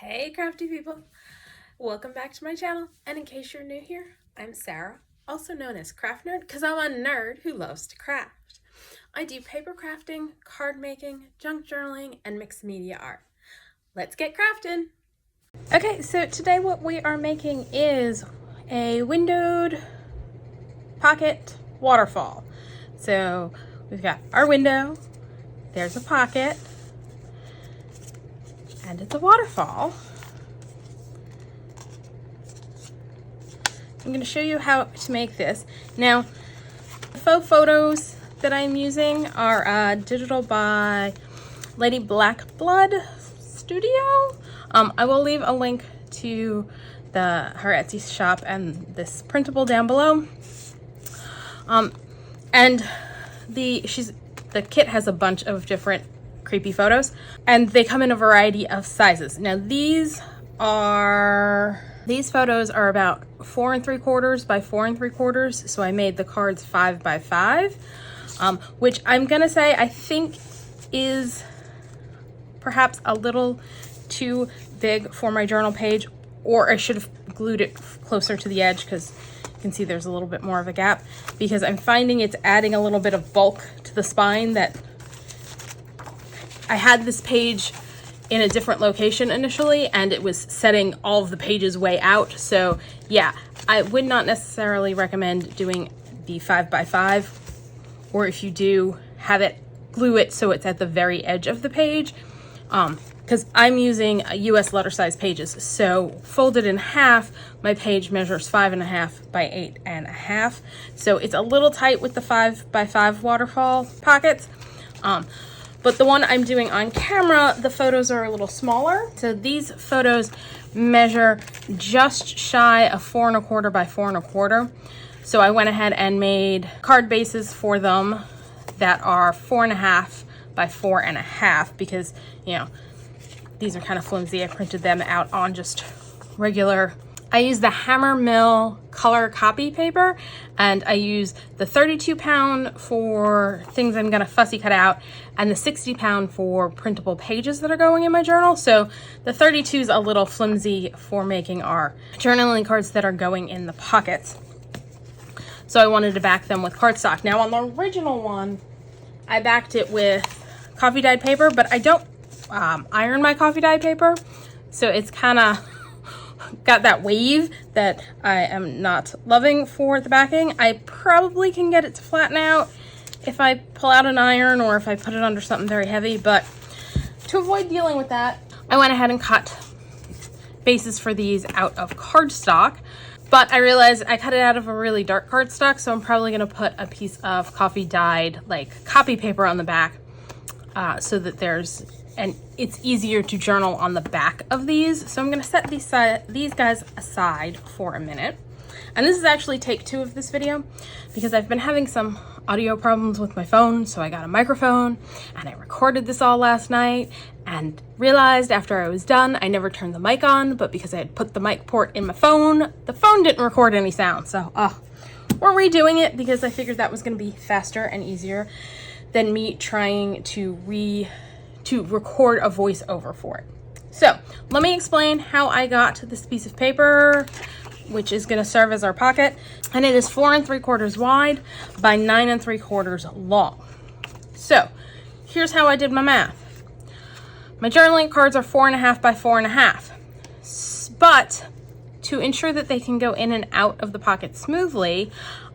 Hey crafty people, welcome back to my channel, and in case you're new here, I'm Sarah, also known as Craft Nerd because I'm a nerd who loves to craft. I do paper crafting, card making, junk journaling, and mixed media art. Let's get crafting! Okay, so today what we are making is a windowed pocket waterfall. So we've got our window, there's a pocket, and it's a waterfall. I'm going to show you how to make this. Now, the faux photos that I'm using are digital by Lady Blackblood Studio. I will leave a link to her Etsy shop and this printable down below. And the kit has a bunch of different creepy photos, and they come in a variety of sizes. Now these photos are about 4 3/4 by 4 3/4, so I made the cards 5 by 5, which I'm gonna say I think is perhaps a little too big for my journal page, or I should have glued it closer to the edge because you can see there's a little bit more of a gap, because I'm finding it's adding a little bit of bulk to the spine. That I had this page in a different location initially, and it was setting all of the pages way out. So yeah, I would not necessarily recommend doing the 5 by 5, or if you do, have it glue it so it's at the very edge of the page, because I'm using US letter size pages. So folded in half, my page measures 5.5 by 8.5. So it's a little tight with the 5 by 5 waterfall pockets. But the one I'm doing on camera, the photos are a little smaller. So these photos measure just shy of 4 1/4 by 4 1/4. So I went ahead and made card bases for them that are 4.5 by 4.5, because, you know, these are kind of flimsy. I printed them out on just regular, I use the Hammer Mill color copy paper, and I use the 32 pound for things I'm gonna fussy cut out, and the 60 pound for printable pages that are going in my journal. So the 32 is a little flimsy for making our journaling cards that are going in the pockets. So I wanted to back them with cardstock. Now on the original one, I backed it with coffee dyed paper, but I don't iron my coffee dyed paper. So it's kind of got that wave that I am not loving for the backing. I probably can get it to flatten out if I pull out an iron or if I put it under something very heavy, but to avoid dealing with that, I went ahead and cut bases for these out of cardstock. But I realized I cut it out of a really dark cardstock, so I'm probably going to put a piece of coffee dyed like copy paper on the back, so that it's easier to journal on the back of these. So I'm going to set these guys aside for a minute. And this is actually take 2 of this video, because I've been having some audio problems with my phone. So I got a microphone and I recorded this all last night, and realized after I was done, I never turned the mic on, but because I had put the mic port in my phone, the phone didn't record any sound. So we're redoing it, because I figured that was going to be faster and easier than me trying to record a voiceover for it. So let me explain how I got this piece of paper, which is going to serve as our pocket, and it is 4 3/4 wide by 9 3/4 long. So here's how I did my math. My journaling cards are 4.5 by 4.5, but to ensure that they can go in and out of the pocket smoothly,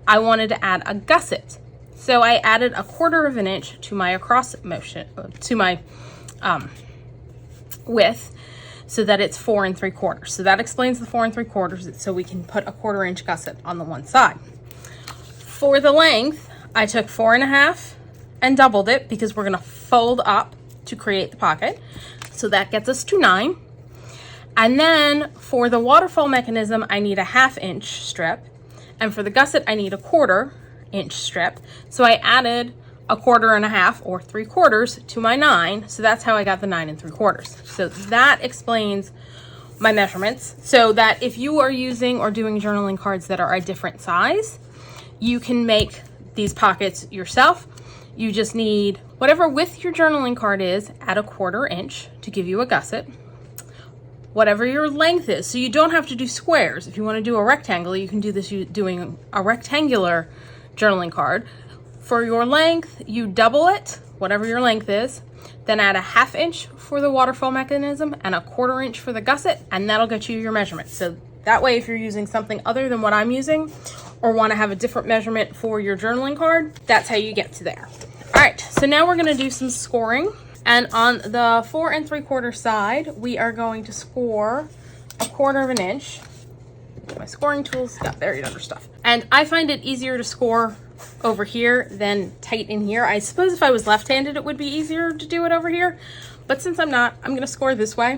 I wanted to add a gusset. So I added 1/4 inch to my across motion, to my width, so that it's 4 3/4. So that explains the 4 3/4, so we can put a 1/4 inch gusset on the one side. For the length, I took 4.5 and doubled it, because we're gonna fold up to create the pocket. So that gets us to 9. And then for the waterfall mechanism, I need a 1/2 inch strip. And for the gusset, I need a 1/4 inch strip. So I added a 1/4 or 3/4 to my 9. So that's how I got the 9 3/4. So that explains my measurements, so that if you are using or doing journaling cards that are a different size, you can make these pockets yourself. You just need whatever width your journaling card is, add a 1/4 inch to give you a gusset. whatever your length is. So you don't have to do squares. If you want to do a rectangle, you can do this doing a rectangular journaling card. For your length, you double it, whatever your length is, then add a 1/2 inch for the waterfall mechanism and a 1/4 inch for the gusset, and that'll get you your measurement. So that way, if you're using something other than what I'm using, or want to have a different measurement for your journaling card, that's how you get to there. All right, so now we're going to do some scoring. And on the 4 3/4 side, we are going to score a 1/4 inch. My scoring tools got buried under stuff. And I find it easier to score over here than tight in here. I suppose if I was left-handed, it would be easier to do it over here. But since I'm not, I'm going to score this way.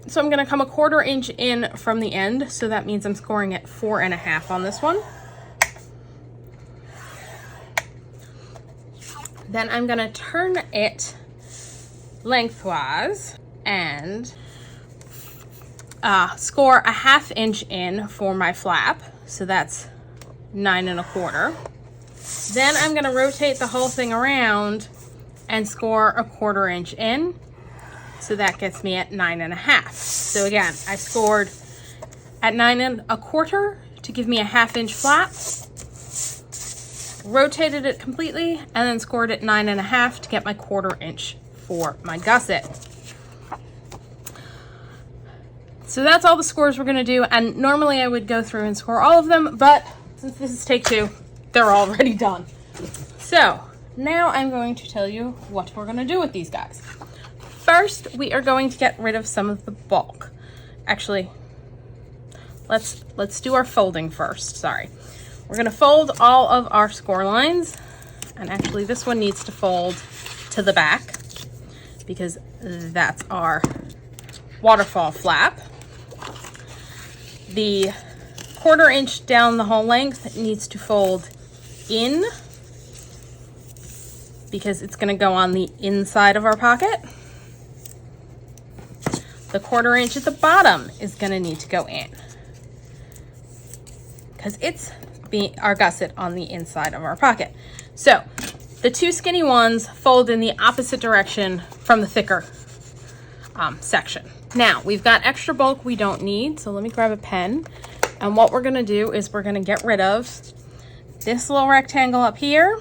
So I'm going to come a 1/4 inch in from the end. So that means I'm scoring at 4 1/2 on this one. Then I'm going to turn it lengthwise and score a 1/2 inch in for my flap. So that's 9 1/4. Then I'm going to rotate the whole thing around and score a 1/4 inch in. So that gets me at 9 1/2. So again, I scored at 9 1/4 to give me a 1/2 inch flap, rotated it completely, and then scored at 9 1/2 to get my 1/4 inch for my gusset. So that's all the scores we're going to do, and normally I would go through and score all of them, but since this is take 2, they're already done. So now I'm going to tell you what we're going to do with these guys. First, we are going to get rid of some of the bulk. Actually, let's do our folding first. Sorry. We're going to fold all of our score lines, and actually this one needs to fold to the back because that's our waterfall flap. The 1/4 inch down the whole length needs to fold in because it's going to go on the inside of our pocket. The 1/4 inch at the bottom is going to need to go in because it's our gusset on the inside of our pocket. So the 2 skinny ones fold in the opposite direction from the thicker section. Now we've got extra bulk we don't need, so let me grab a pen. And what we're going to do is we're going to get rid of this little rectangle up here.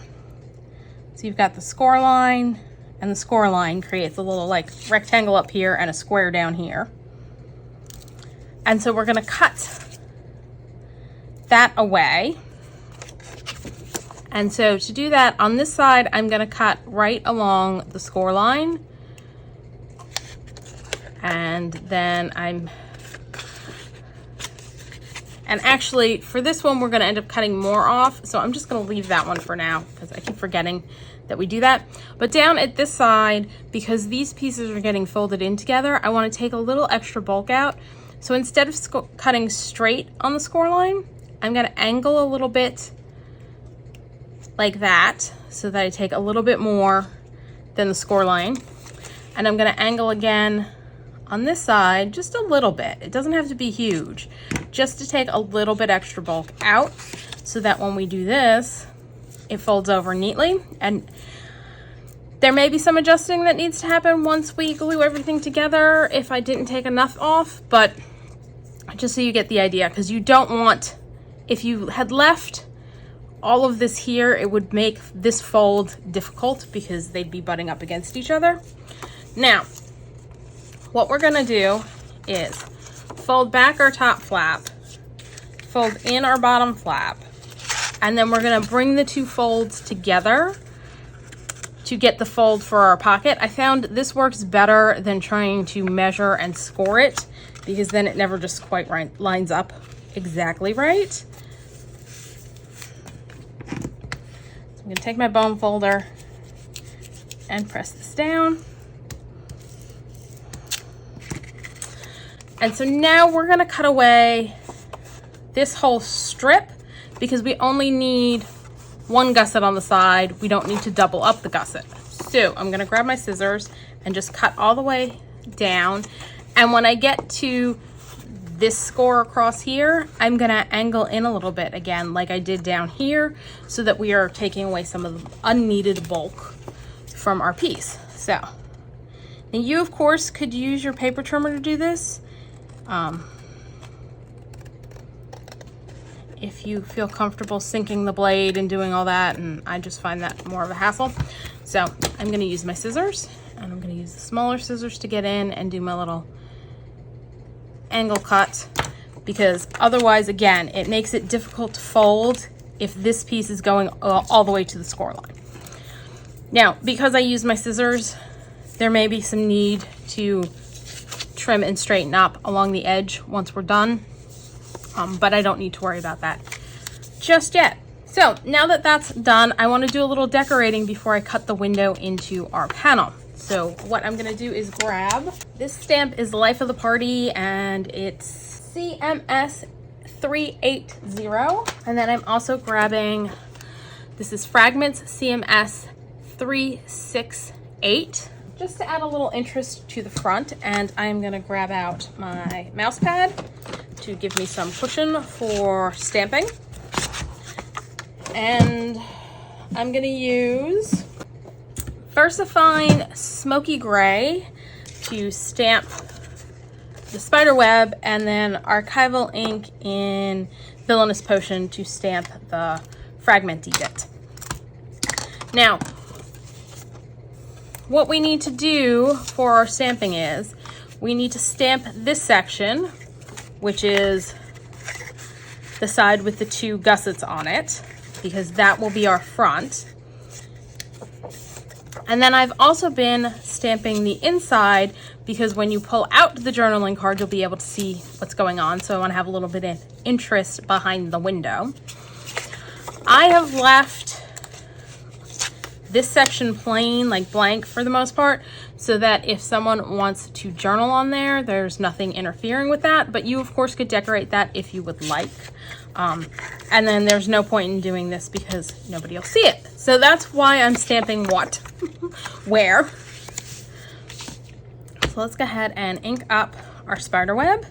So you've got the score line, and the score line creates a little like rectangle up here and a square down here. And so we're going to cut that away. And so to do that, on this side, I'm going to cut right along the score line. And then and actually for this one, we're going to end up cutting more off. So I'm just going to leave that one for now because I keep forgetting that we do that. But down at this side, because these pieces are getting folded in together, I want to take a little extra bulk out. So instead of cutting straight on the score line, I'm going to angle a little bit like that so that I take a little bit more than the score line. And I'm going to angle again on this side just a little bit. It doesn't have to be huge, just to take a little bit extra bulk out so that when we do this, it folds over neatly. And there may be some adjusting that needs to happen once we glue everything together if I didn't take enough off, but just so you get the idea, because you don't want, if you had left all of this here, it would make this fold difficult because they'd be butting up against each other. Now, what we're gonna do is fold back our top flap, fold in our bottom flap, and then we're gonna bring the 2 folds together to get the fold for our pocket. I found this works better than trying to measure and score it because then it never just quite lines up exactly right. So I'm gonna take my bone folder and press this down. And so now we're gonna cut away this whole strip because we only need 1 gusset on the side. We don't need to double up the gusset. So I'm gonna grab my scissors and just cut all the way down. And when I get to this score across here, I'm gonna angle in a little bit again, like I did down here, so that we are taking away some of the unneeded bulk from our piece. So Now you of course could use your paper trimmer to do this. If you feel comfortable sinking the blade and doing all that, and I just find that more of a hassle. So I'm gonna use my scissors, and I'm gonna use the smaller scissors to get in and do my little angle cut, because otherwise, again, it makes it difficult to fold if this piece is going all the way to the score line. Now, because I use my scissors, there may be some need to trim and straighten up along the edge once we're done. But I don't need to worry about that just yet. So now that that's done, I want to do a little decorating before I cut the window into our panel. So what I'm going to do is grab, this stamp is Life of the Party, and it's CMS380. And then I'm also grabbing, this is Fragments CMS368, just to add a little interest to the front. And I'm going to grab out my mouse pad to give me some cushion for stamping. And I'm gonna use Versafine Smoky Gray to stamp the spider web, and then Archival Ink in Villenous Potion to stamp the fragmenty bit. Now, what we need to do for our stamping is we need to stamp this section, which is the side with the 2 gussets on it, because that will be our front. And then I've also been stamping the inside, because when you pull out the journaling card, you'll be able to see what's going on. So I want to have a little bit of interest behind the window. I have left this section plain, like blank for the most part, so that if someone wants to journal on there, there's nothing interfering with that. But you of course could decorate that if you would like. And then there's no point in doing this because nobody will see it. So that's why I'm stamping what, where. So let's go ahead and ink up our spider web.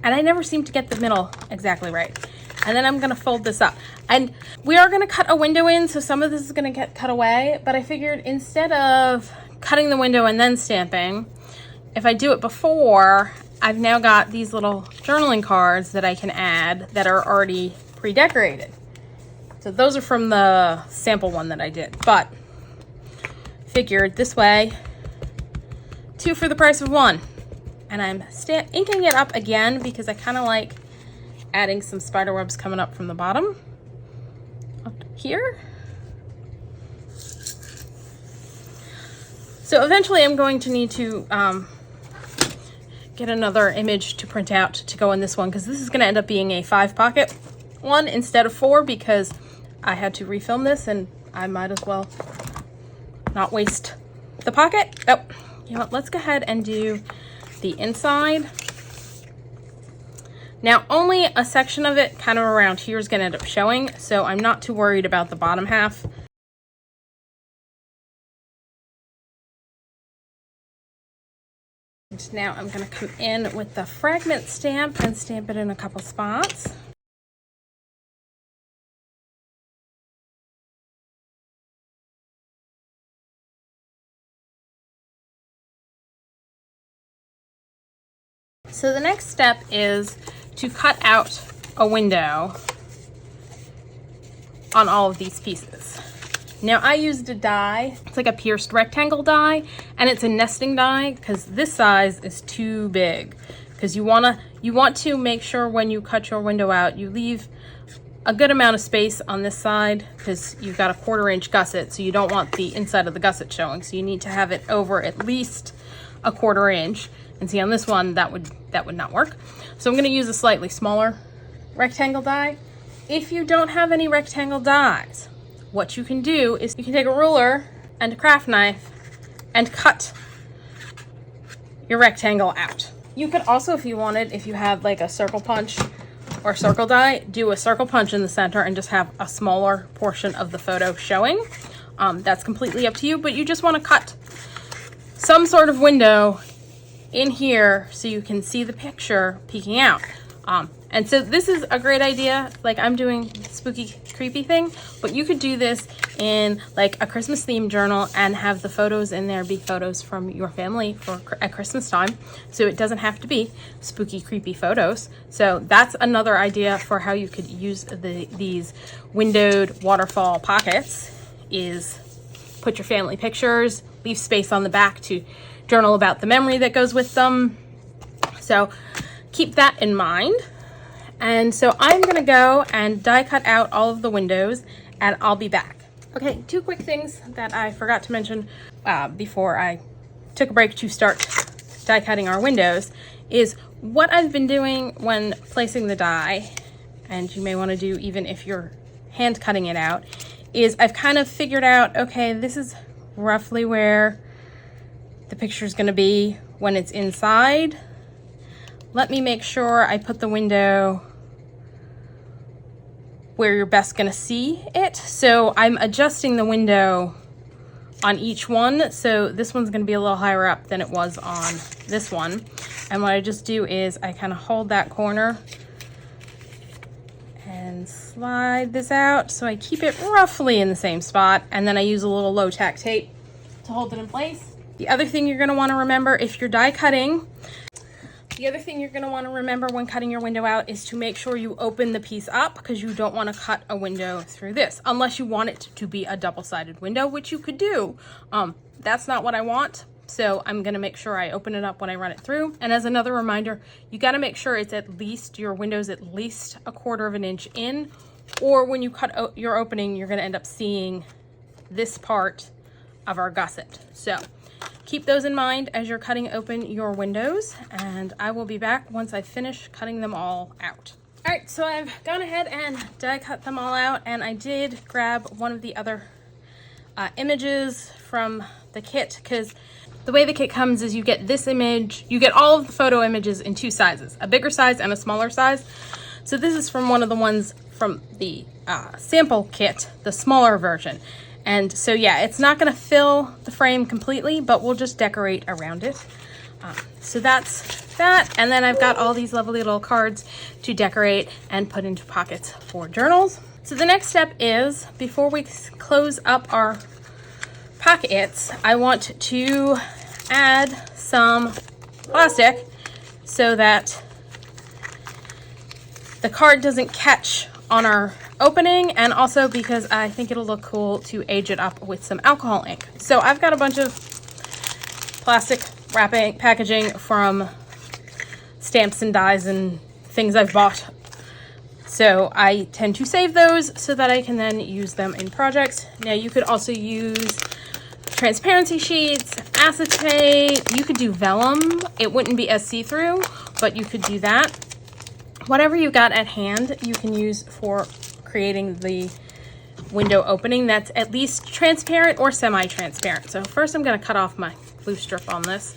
And I never seem to get the middle exactly right. And then I'm gonna fold this up. And we are gonna cut a window in, so some of this is gonna get cut away, but I figured instead of cutting the window and then stamping, if I do it before, I've now got these little journaling cards that I can add that are already pre-decorated. So those are from the sample one that I did, but figured this way, 2 for the price of 1. And I'm inking it up again because I kind of like adding some spider webs coming up from the bottom up here. So eventually I'm going to need to get another image to print out to go in this one, because this is going to end up being a 5 pocket one instead of 4, because I had to refilm this and I might as well not waste the pocket. Oh, you know what, let's go ahead and do the inside. Now only a section of it kind of around here is going to end up showing, so I'm not too worried about the bottom half. And now I'm going to come in with the fragment stamp and stamp it in a couple spots. So the next step is to cut out a window on all of these pieces. Now I used a die, it's like a pierced rectangle die, and it's a nesting die because this size is too big. Because you want to make sure when you cut your window out, you leave a good amount of space on this side, because you've got a 1/4 inch gusset, so you don't want the inside of the gusset showing. So you need to have it over at least a 1/4 inch. And see, on this one, that would not work. So I'm going to use a slightly smaller rectangle die. If you don't have any rectangle dies, what you can do is you can take a ruler and a craft knife and cut your rectangle out. You could also, if you wanted, if you had like a circle punch or circle die, do a circle punch in the center and just have a smaller portion of the photo showing. That's completely up to you, but you just want to cut some sort of window in here so you can see the picture peeking out. And And so this is a great idea. Like, I'm doing spooky, creepy thing, but you could do this in like a Christmas themed journal and have the photos in there be photos from your family for at Christmas time. So it doesn't have to be spooky, creepy photos. So that's another idea for how you could use these windowed waterfall pockets, is put your family pictures, leave space on the back to journal about the memory that goes with them. So keep that in mind. And so I'm gonna go and die cut out all of the windows and I'll be back. Okay, two quick things that I forgot to mention before I took a break to start die cutting our windows is what I've been doing when placing the die, and you may want to do even if you're hand cutting it out, is I've kind of figured out, okay, this is roughly where the picture is going to be when it's inside. Let me make sure I put the window where you're best going to see it. So I'm adjusting the window on each one. So this one's going to be a little higher up than it was on this one. And what I just do is I kind of hold that corner and slide this out so I keep it roughly in the same spot, and then I use a little low tack tape to hold it in place. The other thing you're going to want to remember if you're die cutting, the other thing you're going to want to remember when cutting your window out is to make sure you open the piece up, because you don't want to cut a window through this unless you want it to be a double-sided window, which you could do. That's not what I want. So I'm going to make sure I open it up when I run it through. And as another reminder, you got to make sure it's at least, your window's at least 1/4 of an inch in, or when you cut your opening, you're going to end up seeing this part of our gusset. So keep those in mind as you're cutting open your windows, and I will be back once I finish cutting them all out. All right, so I've gone ahead and die cut them all out, and I did grab one of the other images from the kit, because the way the kit comes is you get this image, you get all of the photo images in two sizes, a bigger size and a smaller size. So this is from one of the ones from the sample kit, the smaller version. And so yeah, it's not gonna fill the frame completely, but we'll just decorate around it. So that's that. And then I've got all these lovely little cards to decorate and put into pockets for journals. So the next step is, before we close up our pockets, I want to add some plastic so that the card doesn't catch on our opening, and also because I think it'll look cool to age it up with some alcohol ink. So I've got a bunch of plastic wrapping packaging from stamps and dies and things I've bought. So I tend to save those so that I can then use them in projects. Now you could also use transparency sheets, acetate, you could do vellum. It wouldn't be as see-through, but you could do that. Whatever you got at hand, you can use for creating the window opening that's at least transparent or semi-transparent. So first I'm gonna cut off my glue strip on this.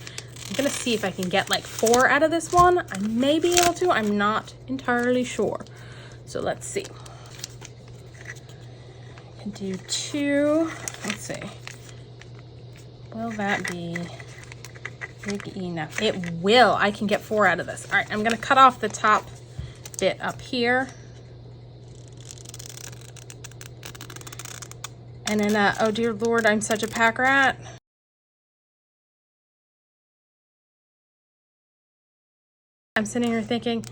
I'm gonna see if I can get like 4 out of this one. I may be able to, I'm not entirely sure. So let's see. I can do 2, let's see. Will that be big enough? It will. I can get 4 out of this. All right, I'm gonna cut off the top bit up here. And then, oh dear Lord, I'm such a pack rat. I'm sitting here thinking,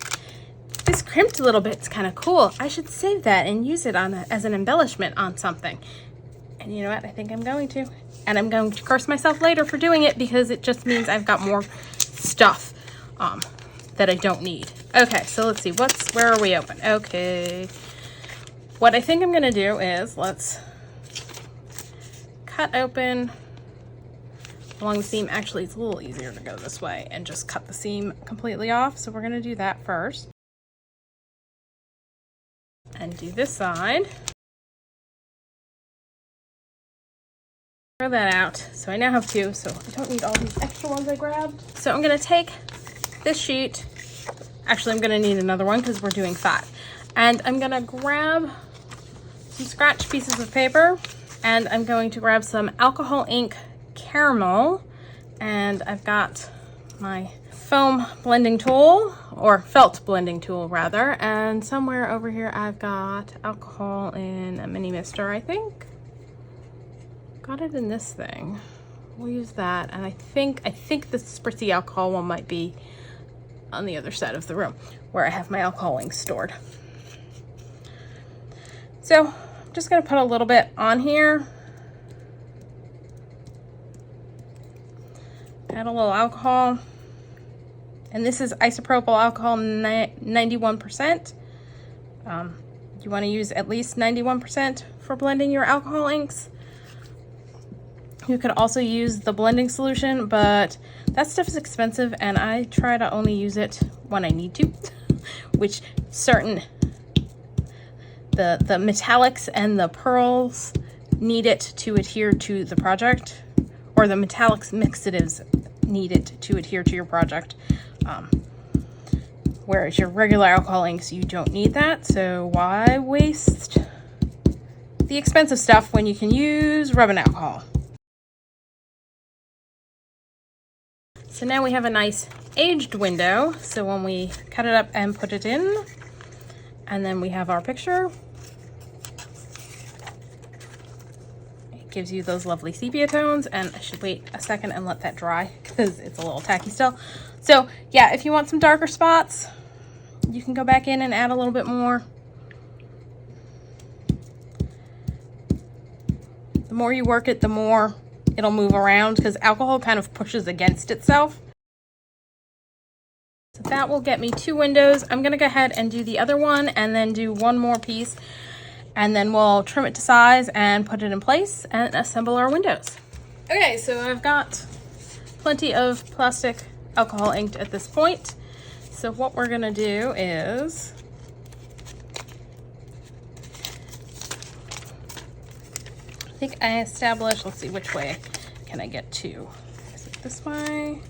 this crimped a little bit, it's kind of cool. I should save that and use it on as an embellishment on something. And you know what? I think I'm going to. And I'm going to curse myself later for doing it, because it just means I've got more stuff that I don't need. Okay, so let's see. Where are we open? Okay. What I think I'm going to do is, let's cut open along the seam. Actually, it's a little easier to go this way and just cut the seam completely off. So we're going to do that first. And do this side. Throw that out. So I now have 2, so I don't need all these extra ones I grabbed. So I'm going to take this sheet. Actually, I'm going to need another one because we're doing 5. And I'm going to grab some scratch pieces of paper, and I'm going to grab some alcohol ink Carmel, and I've got my foam blending tool, or felt blending tool rather, and somewhere over here I've got alcohol in a mini mister, I think. Got it in this thing. We'll use that, and I think the spritzy alcohol one might be on the other side of the room where I have my alcohol ink stored. So I'm just gonna put a little bit on here. Add a little alcohol. And this is isopropyl alcohol 91%. You want to use at least 91% for blending your alcohol inks. You could also use the blending solution, but that stuff is expensive and I try to only use it when I need to, which the metallics and the pearls need it to adhere to the project, or the metallics mixatives need it to adhere to your project. Whereas your regular alcohol inks, you don't need that, so why waste the expensive stuff when you can use rubbing alcohol? So now we have a nice aged window, so when we cut it up and put it in, and then we have our picture, it gives you those lovely sepia tones. And I should wait a second and let that dry because it's a little tacky still. So yeah, if you want some darker spots, you can go back in and add a little bit more. The more you work it, the more it'll move around because alcohol kind of pushes against itself. So that will get me 2 windows. I'm gonna go ahead and do the other one and then do one more piece, and then we'll trim it to size and put it in place and assemble our windows. Okay, so I've got plenty of plastic alcohol inked at this point. So what we're gonna do is I think I established, let's see, which way can I get to? Is it this way?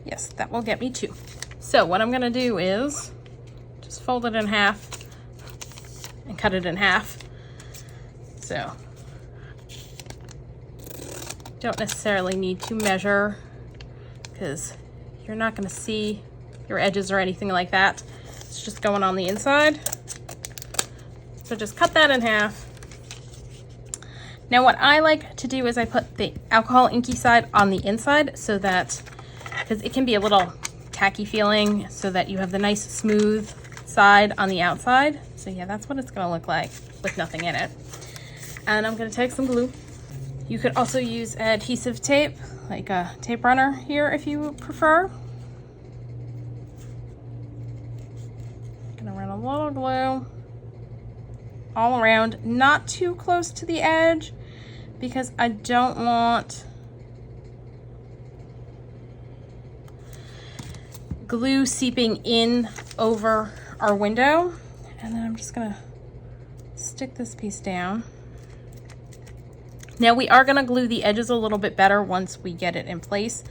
Yes, that will get me 2. So what I'm gonna do is just fold it in half and cut it in half. So don't necessarily need to measure because you're not gonna see your edges or anything like that. It's just going on the inside. So just cut that in half. Now what I like to do is I put the alcohol inky side on the inside so that, because it can be a little tacky feeling, so that you have the nice smooth side on the outside. So yeah, that's what it's gonna look like with nothing in it. And I'm gonna take some glue. You could also use adhesive tape, like a tape runner here if you prefer. Gonna run a little glue all around, not too close to the edge because I don't want glue seeping in over our window. And then I'm just gonna stick this piece down. Now we are gonna glue the edges a little bit better once we get it in place,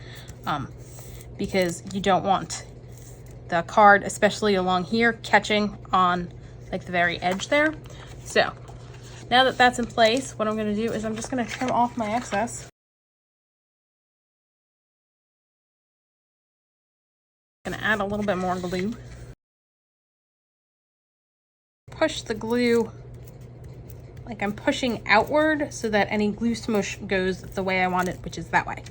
because you don't want the card, especially along here, catching on like the very edge there. So now that that's in place, what I'm gonna do is I'm just gonna trim off my excess. Gonna add a little bit more glue. Push the glue like I'm pushing outward so that any glue smush goes the way I want it, which is that way.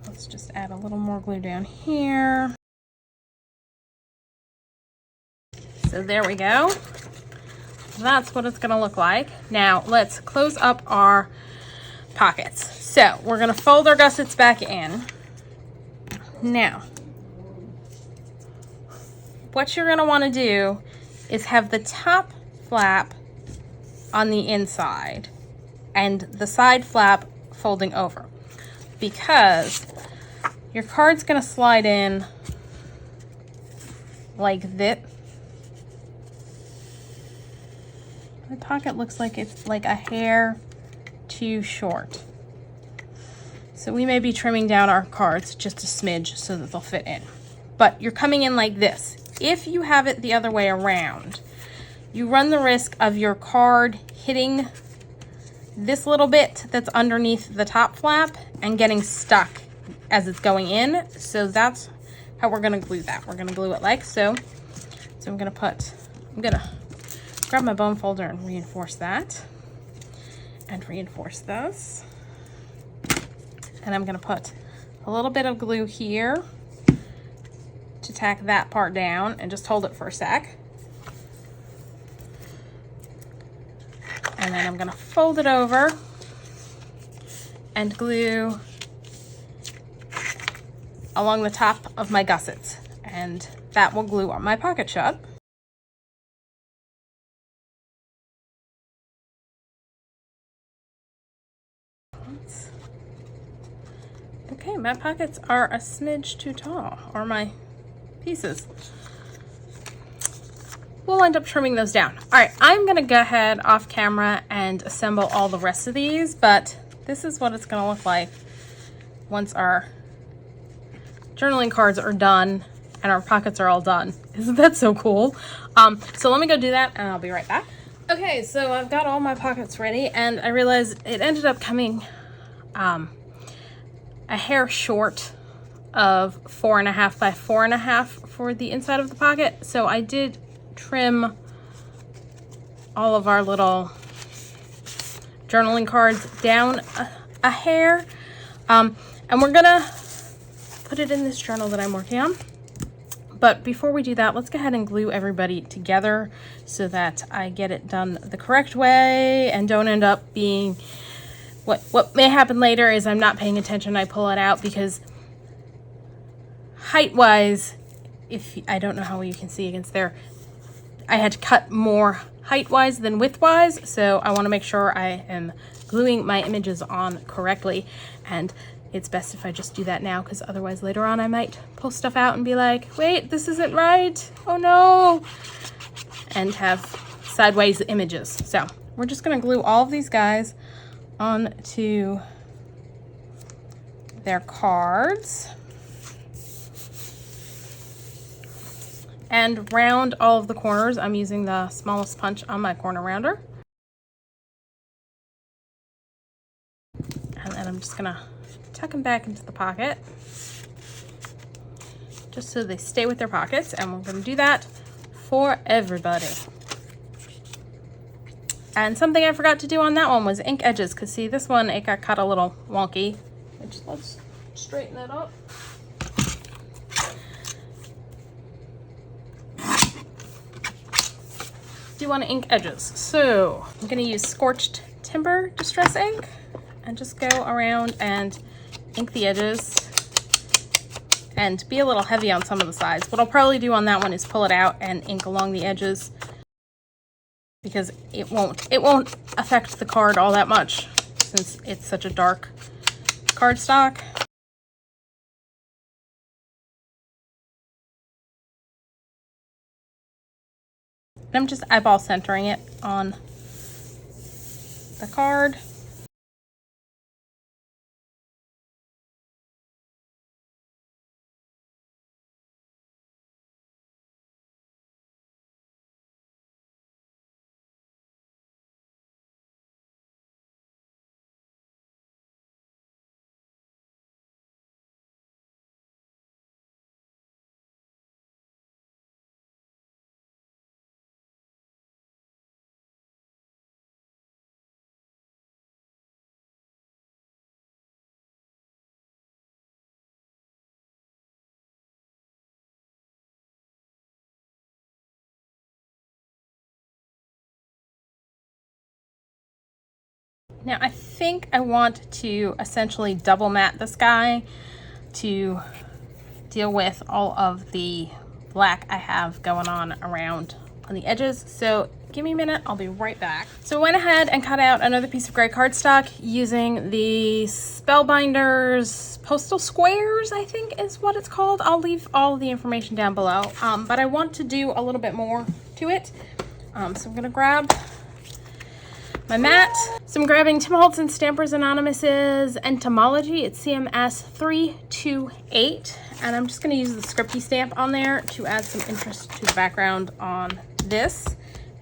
Let's just add a little more glue down here. So there we go. That's what it's gonna look like. Now let's close up our pockets. So we're gonna fold our gussets back in. Now, what you're gonna wanna do is have the top flap on the inside and the side flap folding over, because your card's gonna slide in like this. My pocket looks like it's like a hair too short. So we may be trimming down our cards just a smidge so that they'll fit in. But you're coming in like this. If you have it the other way around, you run the risk of your card hitting this little bit that's underneath the top flap and getting stuck as it's going in. So that's how we're gonna glue that. We're gonna glue it like so. So I'm gonna grab my bone folder and reinforce that. And reinforce this. And I'm gonna put a little bit of glue here to tack that part down and just hold it for a sec. And then I'm gonna fold it over and glue along the top of my gussets. And that will glue on my pocket shut. Okay, my pockets are a smidge too tall, or my pieces. We'll end up trimming those down. All right, I'm gonna go ahead off camera and assemble all the rest of these, but this is what it's gonna look like once our journaling cards are done and our pockets are all done. Isn't that so cool? So let me go do that and I'll be right back. Okay, so I've got all my pockets ready and I realized it ended up coming a hair short of 4.5 by 4.5 for the inside of the pocket. So I did trim all of our little journaling cards down a hair. And we're gonna put it in this journal that I'm working on. But before we do that, let's go ahead and glue everybody together so that I get it done the correct way and don't end up being what may happen later is I'm not paying attention, I pull it out because height-wise, if I don't know how well you can see against there, I had to cut more height-wise than width-wise, so I want to make sure I am gluing my images on correctly, and it's best if I just do that now because otherwise later on I might pull stuff out and be like, wait, this isn't right, oh no, and have sideways images. So we're just going to glue all of these guys onto their cards and round all of the corners. I'm using the smallest punch on my corner rounder. And then I'm just gonna tuck them back into the pocket just so they stay with their pockets, and we're gonna do that for everybody. And something I forgot to do on that one was ink edges, because see, this one, it got cut a little wonky. Let's straighten it up. Do want to ink edges. So I'm going to use Scorched Timber Distress ink and just go around and ink the edges and be a little heavy on some of the sides. What I'll probably do on that one is pull it out and ink along the edges, because it won't affect the card all that much since it's such a dark cardstock. And I'm just eyeball centering it on the card. Now I think I want to essentially double mat this guy to deal with all of the black I have going on around on the edges. So give me a minute, I'll be right back. So I went ahead and cut out another piece of gray cardstock using the Spellbinders postal squares, I think is what it's called. I'll leave all the information down below, but I want to do a little bit more to it. So I'm gonna grab my mat. So I'm grabbing Tim Holtz and Stampers Anonymous's Entomology. It's CMS328. And I'm just going to use the scripty stamp on there to add some interest to the background on this.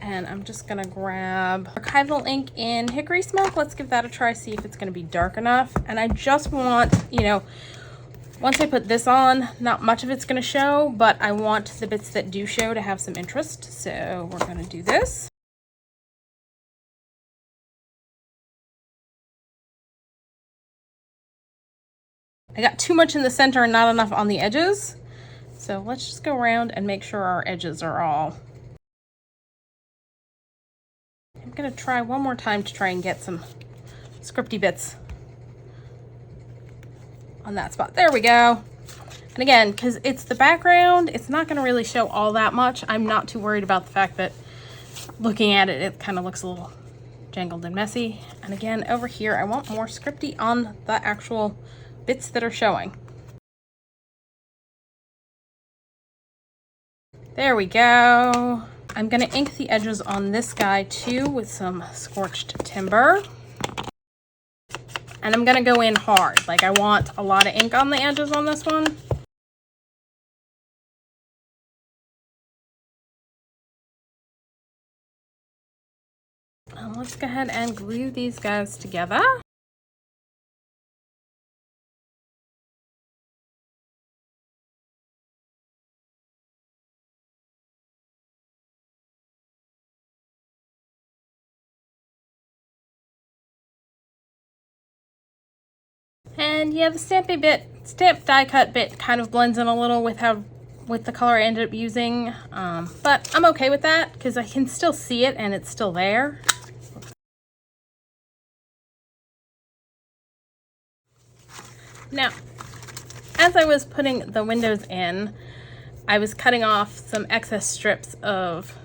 and I'm just gonna grab Archival Ink in Hickory Smoke. Let's give that a try, see if it's gonna be dark enough. And I just want, you know, once I put this on, not much of it's gonna show, but I want the bits that do show to have some interest. So we're gonna do this. I got too much in the center and not enough on the edges. So let's just go around and make sure our edges are all. I'm gonna try one more time to try and get some scripty bits on that spot. There we go. And again, because it's the background, it's not gonna really show all that much. I'm not too worried about the fact that looking at it, it kind of looks a little jangled and messy. And again, over here, I want more scripty on the actual bits that are showing. There we go. I'm gonna ink the edges on this guy too with some scorched timber. And I'm gonna go in hard. Like, I want a lot of ink on the edges on this one. Let's go ahead and glue these guys together. And yeah, the stamp die cut bit kind of blends in a little with the color I ended up using, but I'm okay with that because I can still see it and it's still there. Now, as I was putting the windows in, I was cutting off some excess strips of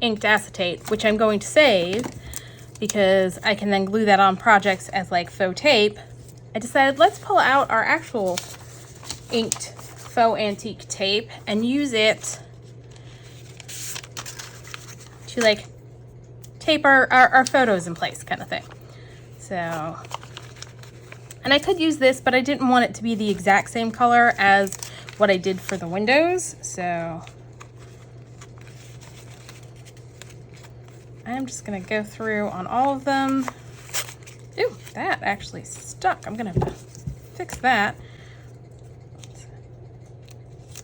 inked acetate, which I'm going to save because I can then glue that on projects as like faux tape. I decided let's pull out our actual inked faux antique tape and use it to like tape our photos in place kind of thing. So, and I could use this, but I didn't want it to be the exact same color as what I did for the windows. So I'm just gonna go through on all of them. Ooh, that actually stuck. I'm gonna have to fix that. Let's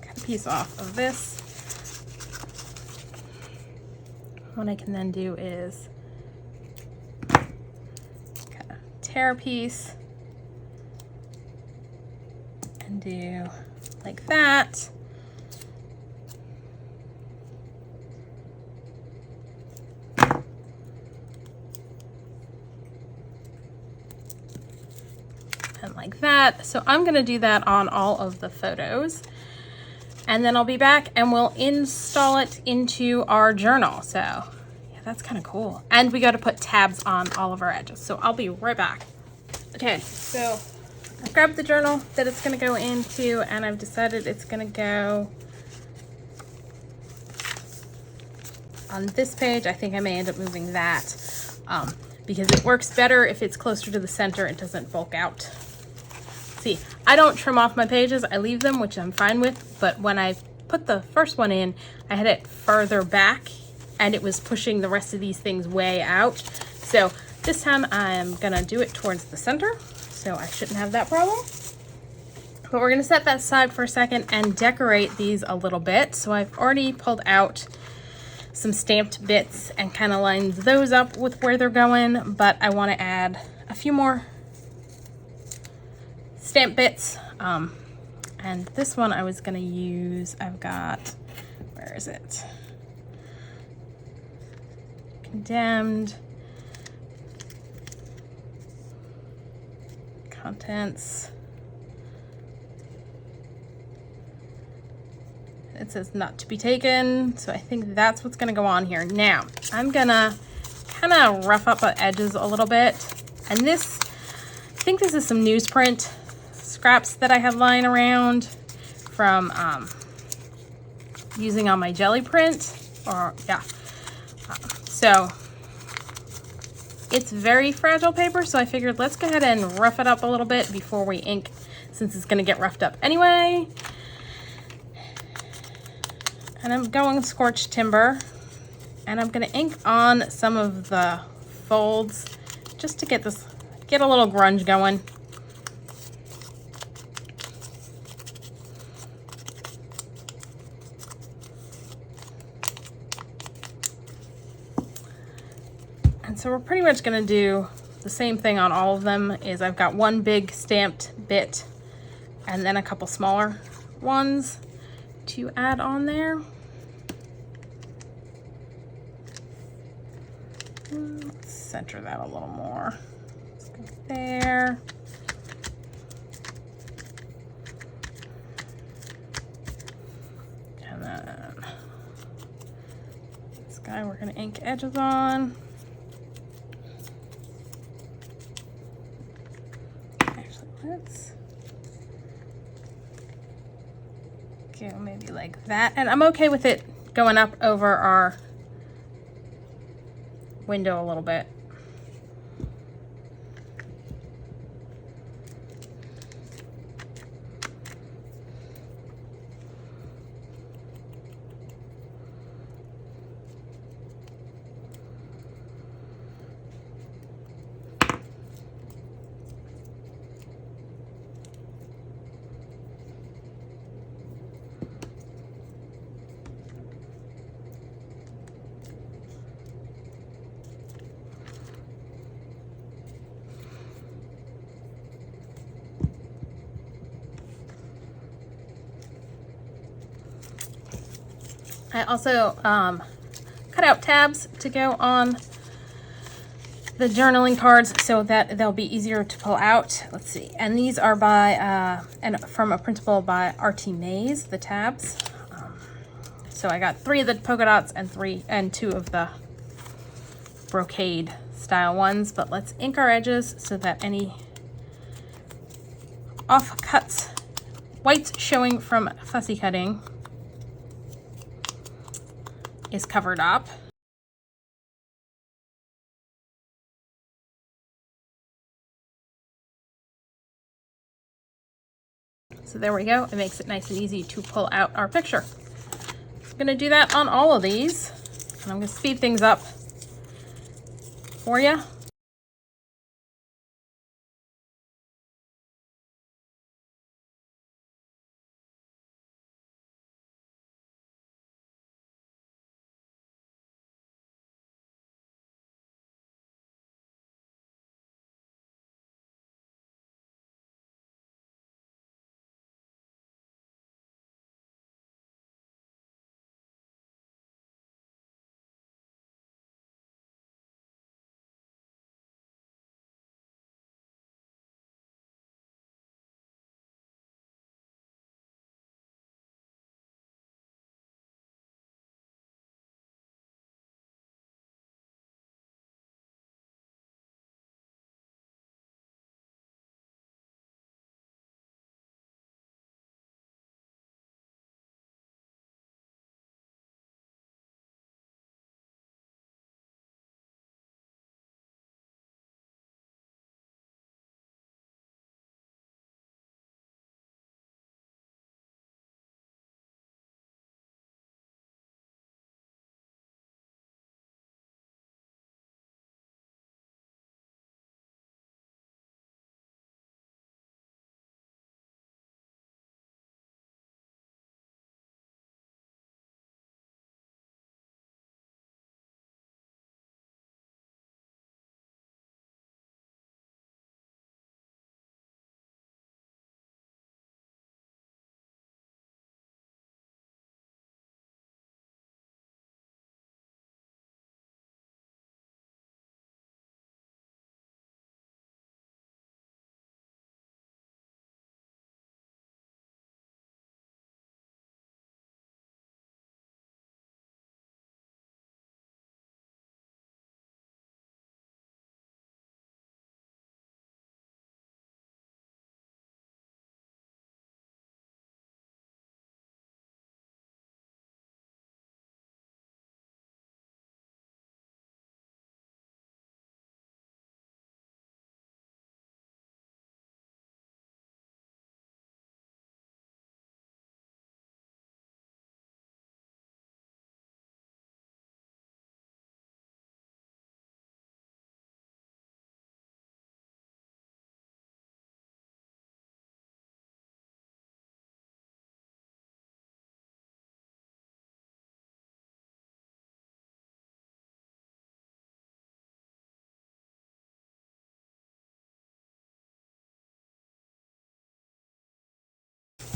cut a piece off of this. What I can then do is kind of tear a piece and do like that. And like that. So I'm gonna do that on all of the photos. And then I'll be back and we'll install it into our journal. So yeah, that's kind of cool. And we got to put tabs on all of our edges. So I'll be right back. Okay, so I've grabbed the journal that it's going to go into and I've decided it's going to go on this page. I think I may end up moving that because it works better if it's closer to the center. It doesn't bulk out. See, I don't trim off my pages, I leave them, which I'm fine with, but when I put the first one in, I had it further back and it was pushing the rest of these things way out. So this time I'm gonna do it towards the center, so I shouldn't have that problem. But we're gonna set that aside for a second and decorate these a little bit. So I've already pulled out some stamped bits and kind of lined those up with where they're going, but I wanna add a few more stamp bits, and this one I was gonna use, I've got, where is it? Condemned, contents, it says not to be taken, so I think that's what's gonna go on here. Now, I'm gonna kind of rough up the edges a little bit, and this, I think this is some newsprint scraps that I have lying around from using on my jelly print, or yeah. So it's very fragile paper, so I figured let's go ahead and rough it up a little bit before we ink, since it's gonna get roughed up anyway. And I'm going scorched timber And I'm gonna ink on some of the folds just to get a little grunge going. And so we're pretty much gonna do the same thing on all of them. Is I've got one big stamped bit and then a couple smaller ones to add on there. Let's center that a little more. Let's go there. And then this guy we're gonna ink edges on. Actually, let's go maybe like that. And I'm okay with it going up over our window a little bit. I also cut out tabs to go on the journaling cards so that they'll be easier to pull out. Let's see, and these are by and from a printable by Artymaze, the tabs. So I got 3 of the polka dots and 2 of the brocade style ones. But let's ink our edges so that any offcuts, whites showing from fussy cutting, is covered up. So there we go. It makes it nice and easy to pull out our picture. I'm gonna do that on all of these, and I'm gonna speed things up for you.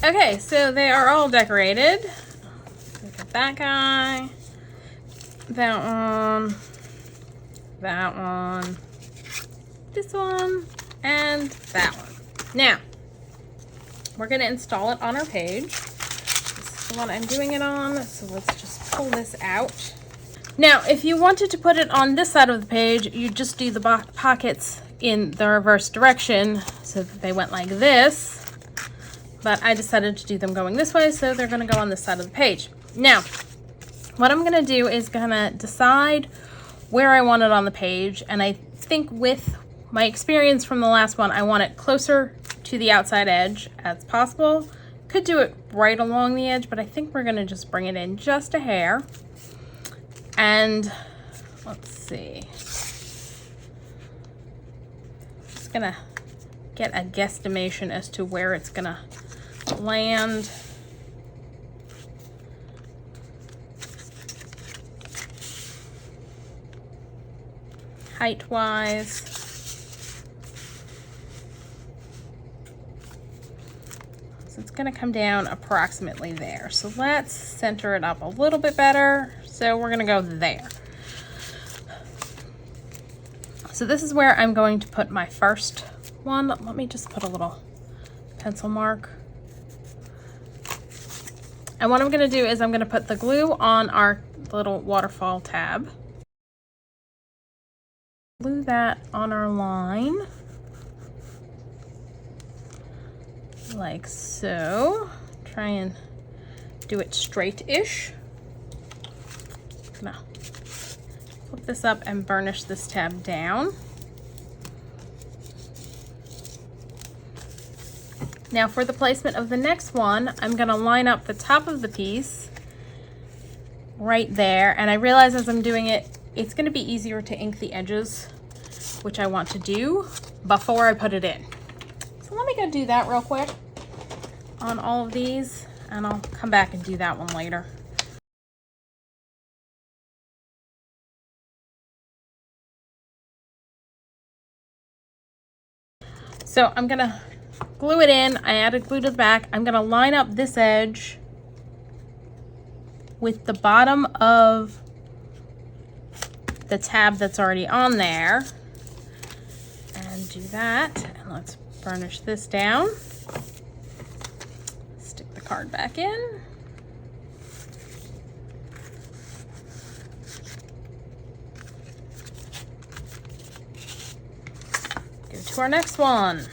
Okay, so they are all decorated. Look at that guy, that one, this one, and that one. Now, we're gonna install it on our page. This is the one I'm doing it on, so let's just pull this out. Now, if you wanted to put it on this side of the page, you just do the pockets in the reverse direction so that they went like this. But I decided to do them going this way, so they're gonna go on this side of the page. Now, what I'm gonna do is gonna decide where I want it on the page, and I think with my experience from the last one, I want it closer to the outside edge as possible. Could do it right along the edge, but I think we're gonna just bring it in just a hair. And let's see. Just gonna get a guesstimation as to where it's gonna land. Height-wise. So it's gonna come down approximately there. So let's center it up a little bit better. So we're gonna go there. So this is where I'm going to put my first one. Let me just put a little pencil mark. And what I'm gonna do is I'm gonna put the glue on our little waterfall tab. Glue that on our line. Like so. Try and do it straight-ish. Now, flip this up and burnish this tab down. Now for the placement of the next one, I'm gonna line up the top of the piece right there. And I realize as I'm doing it, it's gonna be easier to ink the edges, which I want to do before I put it in. So let me go do that real quick on all of these, and I'll come back and do that one later. So I'm gonna glue it in. I added glue to the back. I'm gonna line up this edge with the bottom of the tab that's already on there, and do that. And let's burnish this down. Stick the card back in. Go to our next one.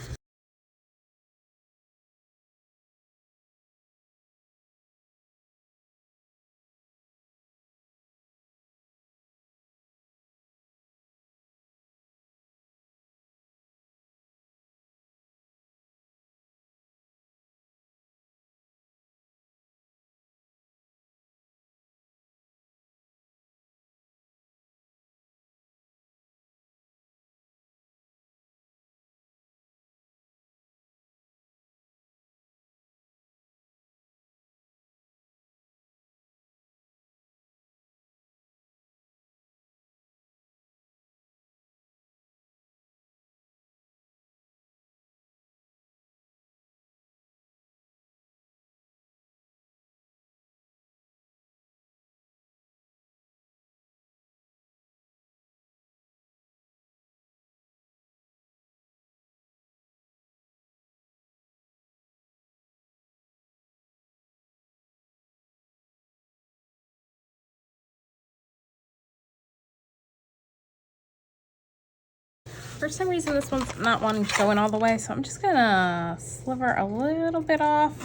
For some reason, this one's not wanting to go in all the way, so I'm just gonna sliver a little bit off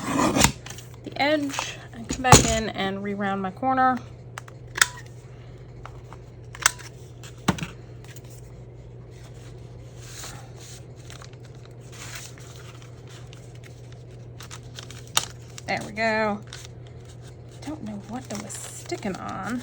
the edge and come back in and re-round my corner. There we go. Don't know what it was sticking on.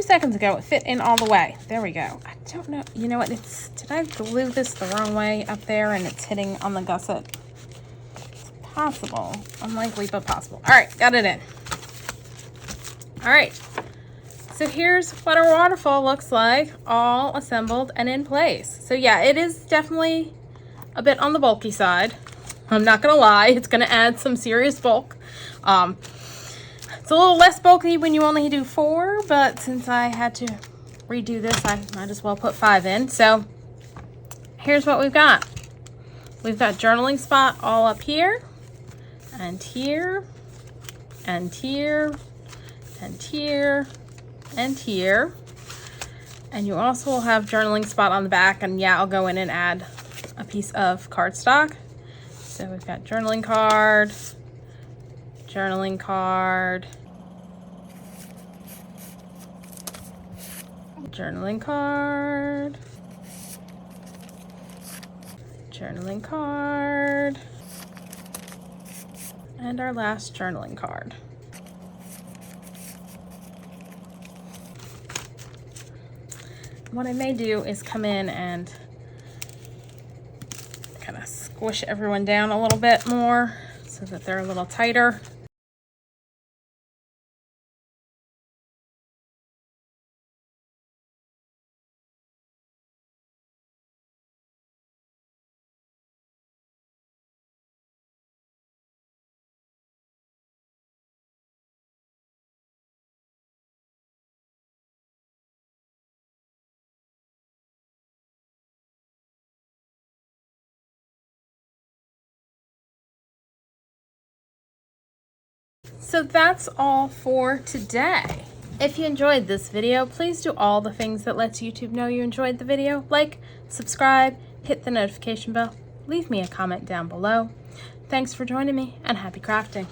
seconds ago it fit in all the way. There we go. I don't know. You know what? Did I glue this the wrong way up there and it's hitting on the gusset? It's possible. Unlikely, but possible. All right, got it in. All right. So here's what our waterfall looks like, all assembled and in place. So yeah, it is definitely a bit on the bulky side. I'm not gonna lie, it's gonna add some serious bulk. It's a little less bulky when you only do 4, but since I had to redo this, I might as well put 5 in. So here's what we've got. We've got journaling spot all up here, and here, and here, and here, and here. And you also will have journaling spot on the back, and yeah, I'll go in and add a piece of cardstock. So we've got journaling card, journaling card, journaling card, journaling card, and our last journaling card. What I may do is come in and kind of squish everyone down a little bit more so that they're a little tighter. So that's all for today. If you enjoyed this video, please do all the things that lets YouTube know you enjoyed the video. Like, subscribe, hit the notification bell, leave me a comment down below. Thanks for joining me, and happy crafting.